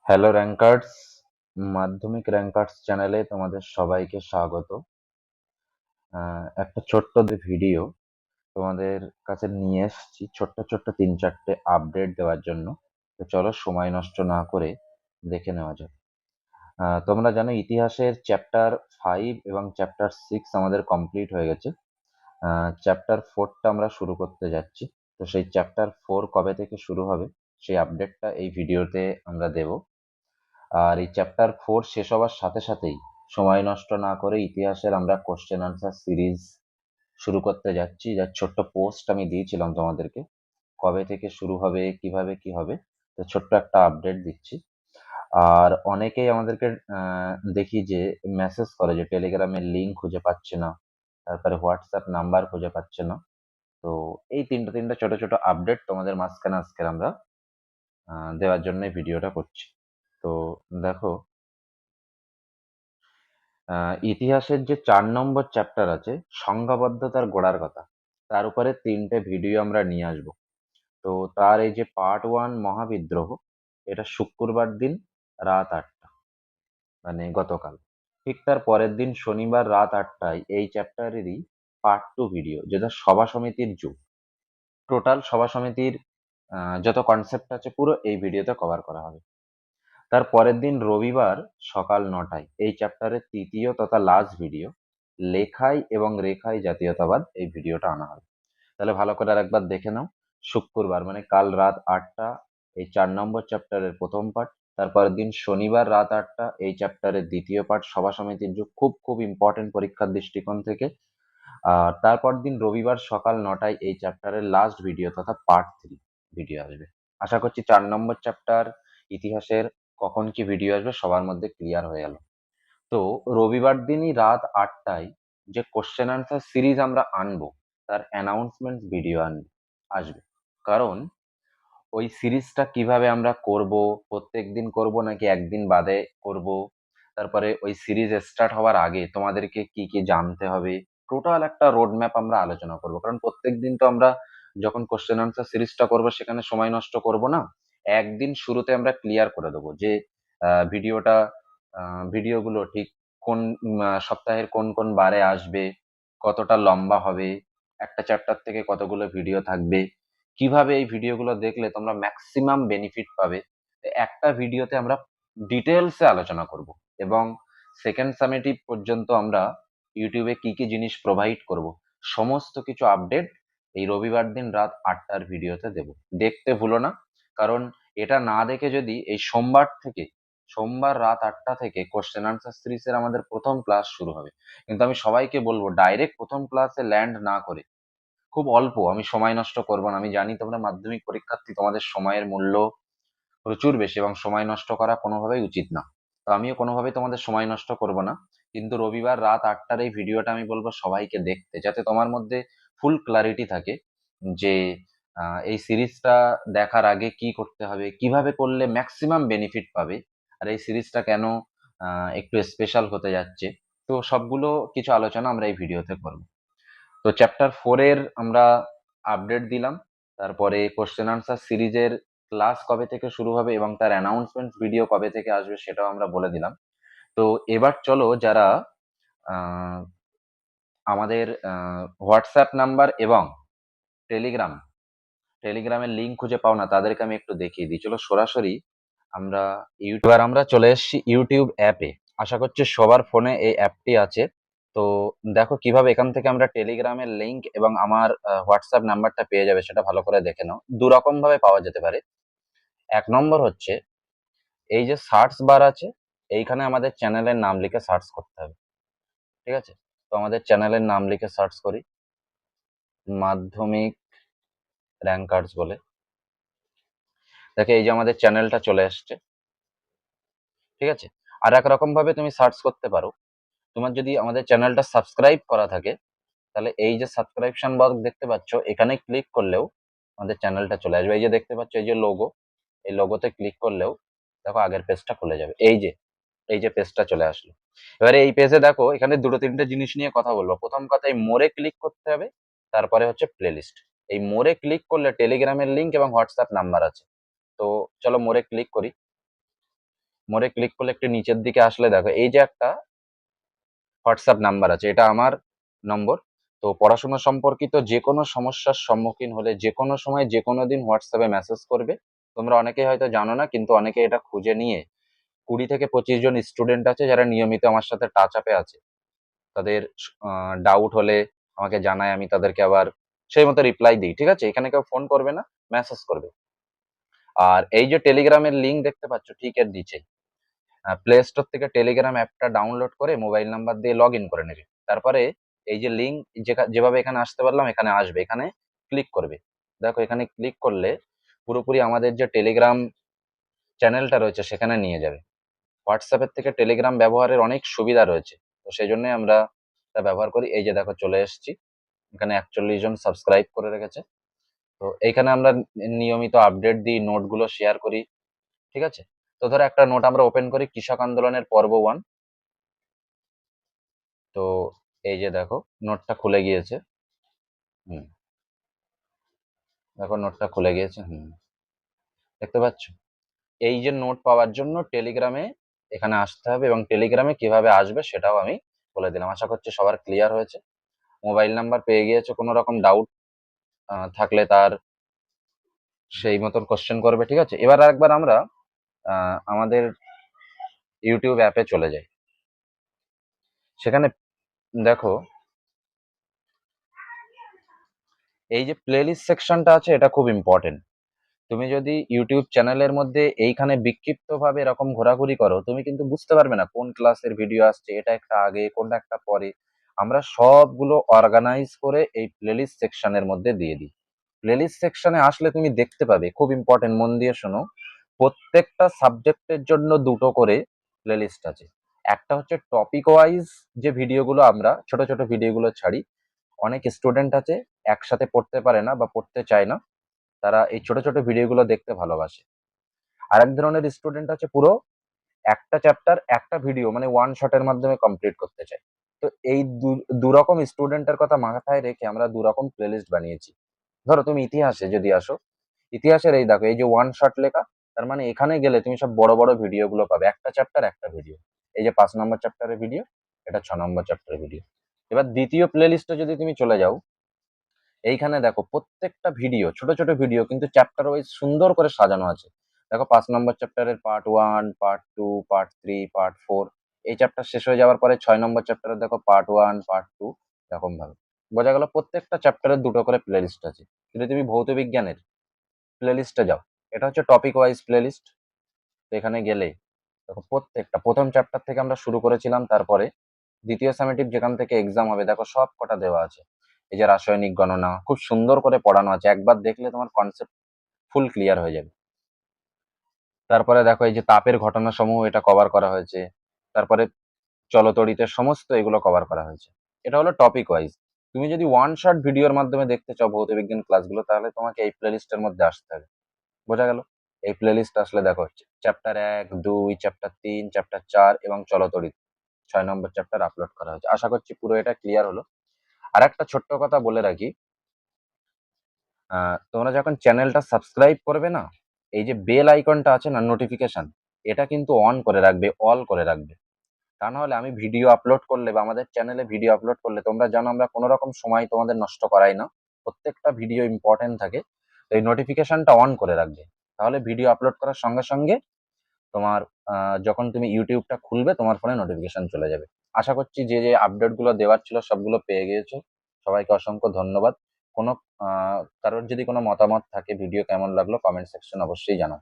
Hello rankers, মাধ্যমিক rankers চ্যানেলে তোমাদের সবাইকে স্বাগত। একটা ছোট্ট ভিডিও তোমাদের কাছে নিয়ে এসেছি, ছোট্ট ছোট্ট 3-4টে আপডেট দেওয়ার জন্য। তো চলো সময় নষ্ট না করে দেখে নেওয়া যাক। তোমরা জানো ইতিহাসের চ্যাপ্টার 5 এবং চ্যাপ্টার 6 আমাদের কমপ্লিট হয়ে গেছে। চ্যাপ্টার 4টা আমরা শুরু করতে যাচ্ছি। তো সেই চ্যাপ্টার 4 কবে থেকে শুরু হবে সেই আপডেটটা এই ভিডিওতে আমরা দেব। আর এই চ্যাপ্টার 4 শেষ হওয়ার সাথে সাথেই সময় নষ্ট না করে ইতিহাসের আমরা কোশ্চেন আনসার সিরিজ শুরু করতে যাচ্ছি, যার ছোট্ট পোস্ট আমি দিয়েছিলাম তোমাদেরকে, কবে থেকে শুরু হবে, কিভাবে কি হবে। তো ছোট্ট একটা আপডেট দিচ্ছি। আর অনেকেই আমাদেরকে দেখি যে মেসেজ করে যে টেলিগ্রামের লিঙ্ক খুঁজে পাচ্ছে না, তারপরে হোয়াটসঅ্যাপ নাম্বার খুঁজে পাচ্ছে না। তো এই তিনটা ছোট ছোট আপডেট তোমাদের মাঝখানে আজকে আমরা দেওয়ার জন্য ভিডিওটা করছি। তো দেখো, ইতিহাসের যে 4 নম্বর চ্যাপ্টার আছে, সংঘবদ্ধতার গোড়ার কথা, তার উপরে 3টে ভিডিও আমরা নিয়ে আসব। তো তার এই যে পার্ট 1 মহাবিদ্রোহ, এটা শুক্রবার দিন রাত 8টা, মানে গতকাল। ঠিক তার পরের দিন শনিবার রাত 8টায় এই চ্যাপ্টারেরই পার্ট 2 ভিডিও, যেটা সভা সমিতির যুগ। টোটাল সভা সমিতির যত কনসেপ্ট আছে পুরো এই ভিডিওতে কভার করা হবে। তার পরের দিন রবিবার সকাল 9টায় এই চ্যাপ্টারের তৃতীয় তথা লাস্ট ভিডিও, লেখাই এবং রেখাই জাতীয়তাবাদ, এই ভিডিওটা আনা হবে। তাহলে ভালো করে আর একবার দেখে নাও। শুক্রবার মানে কাল রাত 8টা এই 4 নম্বর চ্যাপ্টারের প্রথম পার্ট। তারপরের দিন শনিবার রাত 8টা এই চ্যাপ্টারের দ্বিতীয় পার্ট, সভা সমিতির যুগ, খুব খুব ইম্পর্টেন্ট পরীক্ষার দৃষ্টিকোণ থেকে। আর তারপর দিন রবিবার সকাল 9টায় এই চ্যাপ্টারের লাস্ট ভিডিও তথা পার্ট 3 ভিডিও আসবে। আশা করছি 4 নম্বর চ্যাপ্টার ইতিহাসের কখন কি ভিডিও আসবে সবার মধ্যে ক্লিয়ার হয়ে গেল। তো রবিবার দিনই রাত 8টায় যে কোশ্চেন আনসার সিরিজ আমরা আনবো, তার অ্যানাউন্সমেন্ট ভিডিও আসবে। কারণ ওই সিরিজটা কিভাবে আমরা করব, প্রত্যেকদিন করব নাকি একদিন বাদে করব, তারপরে ওই সিরিজ স্টার্ট হওয়ার আগে তোমাদেরকে কি কি জানতে হবে, টোটাল একটা রোড ম্যাপ আমরা আলোচনা করব। কারণ প্রত্যেকদিন তো আমরা যখন কোশ্চেন আনসার সিরিজটা করব সেখানে সময় নষ্ট করব না। একদিন শুরুতে আমরা ক্লিয়ার করে দেবো যে ভিডিওটা ভিডিওগুলো ঠিক কোন সপ্তাহের কোন কোন বারে আসবে, কতটা লম্বা হবে, একটা চ্যাপ্টার থেকে কতগুলো ভিডিও থাকবে, কিভাবে এই ভিডিওগুলো দেখলে তোমরা ম্যাক্সিমাম বেনিফিট পাবে। একটা ভিডিওতে আমরা ডিটেলসে আলোচনা করব। এবং সেকেন্ড সামেটিভ পর্যন্ত আমরা ইউটিউবে কি কি জিনিস প্রোভাইড করব, সমস্ত কিছু আপডেট এই রবিবার দিন রাত 8টার ভিডিওতে দেব। দেখতে ভুলো না। কারণ এটা না দেখে যদি এই সোমবার রাত 8টা থেকে কোশ্চেন আনসার সিরিজের আমাদের প্রথম ক্লাস শুরু হবে, কিন্তু আমি সবাইকে বলবো ডাইরেক্ট প্রথম ক্লাসে ল্যান্ড না করে খুব অল্প, আমি সময় নষ্ট করব না। আমি জানি তোমরা মাধ্যমিক পরীক্ষার্থী, তোমাদের সময়ের মূল্য প্রচুর বেশি এবং সময় নষ্ট করা কোনোভাবেই উচিত না। তো আমিও কোনোভাবেই তোমাদের সময় নষ্ট করব না। কিন্তু রবিবার রাত 8টার এই ভিডিওটা আমি বলবো সবাইকে দেখতে, যাতে তোমার মধ্যে ফুল ক্লারিটি থাকে যে এই সিরিজটা দেখার আগে কি করতে হবে, কিভাবে করলে ম্যাক্সিমাম বেনিফিট পাবে, আর এই সিরিজটা কেন একটু স্পেশাল হতে যাচ্ছে। তো সবগুলো কিছু আলোচনা আমরা এই ভিডিওতে করব। তো চ্যাপ্টার 4-এর আমরা আপডেট দিলাম। তারপরে কোশ্চেন আনসার সিরিজের ক্লাস কবে থেকে শুরু হবে এবং তার অ্যানাউন্সমেন্ট ভিডিও কবে থেকে আসবে সেটাও আমরা বলে দিলাম। তো এবার চলো, যারা আহ, আমাদের হোয়াটসঅ্যাপ নাম্বার এবং টেলিগ্রাম টেলিগ্রামের লিঙ্ক খুঁজে পাও না, তাদেরকে আমি একটু দেখিয়ে দিই। চলো সরাসরি আমরা এবার আমরা চলে এসেছি ইউটিউব অ্যাপে। আশা করছি সবার ফোনে এই অ্যাপটি আছে। তো দেখো কিভাবে এখান থেকে আমরা টেলিগ্রামের লিংক এবং আমার হোয়াটসঅ্যাপ নাম্বারটা পেয়ে যাবে, সেটা ভালো করে দেখে নাও। দু রকম ভাবে পাওয়া যেতে পারে। এক নম্বর হচ্ছে এই যে সার্চ বার আছে, এইখানে আমাদের চ্যানেলের নাম লিখে সার্চ করতে হবে। ঠিক আছে? তো আমাদের চ্যানেলের নাম লিখে সার্চ করি, মাধ্যমিক র্যাঙ্কার্স বলে। দেখো এই যে আমাদের চ্যানেলটা চলে আসছে। ঠিক আছে? আর এক রকম ভাবে তুমি সার্চ করতে পারো। তোমার যদি আমাদের চ্যানেলটা সাবস্ক্রাইব করা থাকে, তাহলে এই যে সাবস্ক্রিপশন বক্স দেখতে পাচ্ছ, এখানে ক্লিক করলেও আমাদের চ্যানেলটা চলে আসবে। এই যে দেখতে পাচ্ছ এই যে লোগো, এই লোগোতে ক্লিক করলেও দেখো আগের পেজটা খুলে যাবে। এই যে পেজটা চলে আসলো। এবারে এই পেজে দেখো এখানে দুটো তিনটে জিনিস নিয়ে কথা বলবো। প্রথম কথা, এই মোড়ে ক্লিক করতে হবে। তারপরে হচ্ছে প্লেলিস্ট। এই মোড়ে ক্লিক করলে টেলিগ্রামের লিংক এবং হোয়াটসঅ্যাপ নাম্বার আছে। তো চলো মোড়ে ক্লিক করি। মোরে ক্লিক করলে একটু নিচের দিকে আসলে দেখো এই যে একটা হোয়াটসঅ্যাপ নাম্বার আছে, এটা আমার নম্বর। তো পড়াশোনা সম্পর্কিত যে কোনো সমস্যার সম্মুখীন হলে যে কোনো সময় যে কোনো দিন হোয়াটসঅ্যাপে মেসেজ করবে। তোমরা অনেকেই হয়তো জানো না, কিন্তু অনেকে এটা খুঁজে নিয়ে 20 থেকে 25 জন স্টুডেন্ট আছে যারা নিয়মিত আমার সাথে টাচ আপে আছে। তাদের ডাউট হলে আমাকে জানায়, আমি তাদেরকে আবার সেই মতো রিপ্লাই দিই। ঠিক আছে, এখানে কেউ ফোন করবে না, মেসেজ করবে। আর এই যে টেলিগ্রামের লিঙ্ক দেখতে পাচ্ছ ঠিক এর নিচে, প্লে স্টোর থেকে টেলিগ্রাম অ্যাপটা ডাউনলোড করে মোবাইল নাম্বার দিয়ে লগ ইন করে নেবে। তারপরে এই যে লিঙ্ক যেভাবে এখানে আসতে পারলাম এখানে আসবে, এখানে ক্লিক করবে। দেখো এখানে ক্লিক করলে পুরোপুরি আমাদের যে টেলিগ্রাম চ্যানেলটা রয়েছে সেখানে নিয়ে যাবে। হোয়াটসঅ্যাপের থেকে টেলিগ্রাম ব্যবহারের অনেক সুবিধা রয়েছে, তো সেই জন্যই আমরা এটা ব্যবহার করি। এই যে দেখো চলে এসেছি, এখানে 41 জন সাবস্ক্রাইব করে রেখেছে। তো এইখানে আমরা নিয়মিত আপডেট দিই, নোটগুলো শেয়ার করি। ঠিক আছে, তো ধরো একটা নোট আমরা ওপেন করি, কৃষক আন্দোলনের পর্ব 1। তো এই যে দেখো নোটটা খুলে গিয়েছে। হুম, দেখো নোটটা খুলে গিয়েছে। দেখতে পাচ্ছ? এই যে নোট পাওয়ার জন্য টেলিগ্রামে এখানে আসতে হবে, এবং টেলিগ্রামে কিভাবে আসবে সেটাও আমি বলে দিলাম। আশা করছি সবার ক্লিয়ার হয়েছে। মোবাইল নাম্বার পেয়ে গিয়েছো, কোনো রকম ডাউট থাকলে তার সেই মতন কোশ্চেন করবে। ঠিক আছে, এবার আরেকবার আমরা আমাদের ইউটিউব অ্যাপে চলে যাই। সেখানে দেখো এই যে প্লেলিস্ট সেকশনটা আছে, এটা খুব ইম্পর্টেন্ট। তুমি যদি ইউটিউব চ্যানেলের মধ্যে এইখানে বিক্ষিপ্তভাবে এরকম ঘোরাঘুরি করো, তুমি কিন্তু বুঝতে পারবে না কোন ক্লাসের ভিডিও আসছে, এটা একটা আগে কোনটা একটা পরে। আমরা সবগুলো অর্গানাইজ করে এই প্লেলিস্ট সেকশনের মধ্যে দিয়ে দিই। প্লেলিস্ট সেকশনে আসলে তুমি দেখতে পাবে, খুব ইম্পর্টেন্ট, মন দিয়ে শোনো, প্রত্যেকটা সাবজেক্টের জন্য দুটো করে প্লেলিস্ট আছে। একটা হচ্ছে টপিক ওয়াইজ, যে ভিডিওগুলো আমরা ছোট ছোট ভিডিওগুলো ছাড়ি। অনেক স্টুডেন্ট আছে একসাথে পড়তে পারে না বা পড়তে চায় না, তারা এই ছোট ছোট ভিডিওগুলো দেখতে ভালোবাসে। আরেক ধরনের স্টুডেন্ট আছে পুরো একটা চ্যাপ্টার একটা ভিডিও মানে ওয়ান শটের মাধ্যমে কমপ্লিট করতে চায়। তো এই দুরকম স্টুডেন্টের কথা মাথায় রেখে আমরা দুরকম প্লেলিস্ট বানিয়েছি। ধরো তুমি ইতিহাসে যদি আসো, ইতিহাসের এই দেখো এই যে ওয়ান শট লেখা, তার মানে এখানে গেলে তুমি সব বড় বড় ভিডিও গুলো পাবে, একটা চ্যাপ্টার একটা ভিডিও। এই যে 5 নম্বর চ্যাপ্টারের ভিডিও, এটা 6 নম্বর চ্যাপ্টারের ভিডিও। এবার দ্বিতীয় প্লেলিস্টে যদি তুমি চলে যাও, এইখানে দেখো প্রত্যেকটা ভিডিও ছোট ছোট ভিডিও কিন্তু চ্যাপ্টার ওয়াইজ সুন্দর করে সাজানো আছে। দেখো 5 নম্বর চ্যাপ্টারের পার্ট 1, পার্ট 2, পার্ট 3, পার্ট 4। এই চ্যাপ্টার শেষ হয়ে যাওয়ার পরে 6 নম্বর চ্যাপ্টারে দেখো পার্ট 1, পার্ট 2, এরকম ভাবে। বোঝা গেল, প্রত্যেকটা চ্যাপ্টারের দুটো করে প্লেলিস্ট আছে। যদি তুমি ভৌত বিজ্ঞানের প্লেলিস্টে যাও, এটা হচ্ছে টপিক ওয়াইজ প্লেলিস্ট। এখানে গেলে দেখো প্রত্যেকটা প্রথম চ্যাপ্টার থেকে আমরা শুরু করেছিলাম, তারপরে দ্বিতীয় সামেটিভ যেখান থেকে এক্সাম হবে দেখো সব কটা দেওয়া আছে। এই যে রাসায়নিক গণনা খুব সুন্দর করে পড়ানো আছে, একবার দেখলে তোমার কনসেপ্ট ফুল ক্লিয়ার হয়ে যাবে। তারপরে দেখো এই যে তাপের ঘটনা সমূহ, এটা কভার করা হয়েছে। তারপরে চলতড়িতের সমস্ত এগুলো কভার করা হয়েছে। এটা হলো টপিক ওয়াইজ। তুমি যদি ওয়ান শট ভিডিওর মাধ্যমে দেখতে চাও ভৌত বিজ্ঞান ক্লাসগুলো, তাহলে তোমাকে এই প্লেলিস্টের মধ্যে আসতে হবে। বোঝা গেল? এই প্লেলিস্ট আসলে দেখো চ্যাপ্টার 1, 2, চ্যাপ্টার 3, চ্যাপ্টার 4 এবং চলতড়িৎ 6 নম্বর চ্যাপ্টার আপলোড করা হয়েছে। আশা করছি পুরো এটা ক্লিয়ার হলো। আর একটা ছোট্ট কথা বলে রাখি, তোমরা যখন চ্যানেলটা সাবস্ক্রাইব করবে না, এই যে বেল আইকনটা আছে না, নোটিফিকেশন, এটা কিন্তু অন করে রাখবে, অল করে রাখবে। তা না হলে আমি ভিডিও আপলোড করলে বা আমাদের চ্যানেলে ভিডিও আপলোড করলে, তোমরা জানো আমরা কোনো রকম সময় তোমাদের নষ্ট করাই না, প্রত্যেকটা ভিডিও ইম্পর্টেন্ট থাকে। তো এই নোটিফিকেশনটা অন করে রাখবে, তাহলে ভিডিও আপলোড করার সঙ্গে সঙ্গে তোমার যখন তুমি ইউটিউবটা খুলবে তোমার ফোনে নোটিফিকেশন চলে যাবে। আশা করছি যে যে আপডেটগুলো দেওয়ার ছিল সবগুলো পেয়ে গিয়েছো। সবাইকে অসংখ্য ধন্যবাদ। কোনো কারোর যদি কোনো মতামত থাকে, ভিডিও কেমন লাগলো, কমেন্ট সেকশন অবশ্যই জানাও।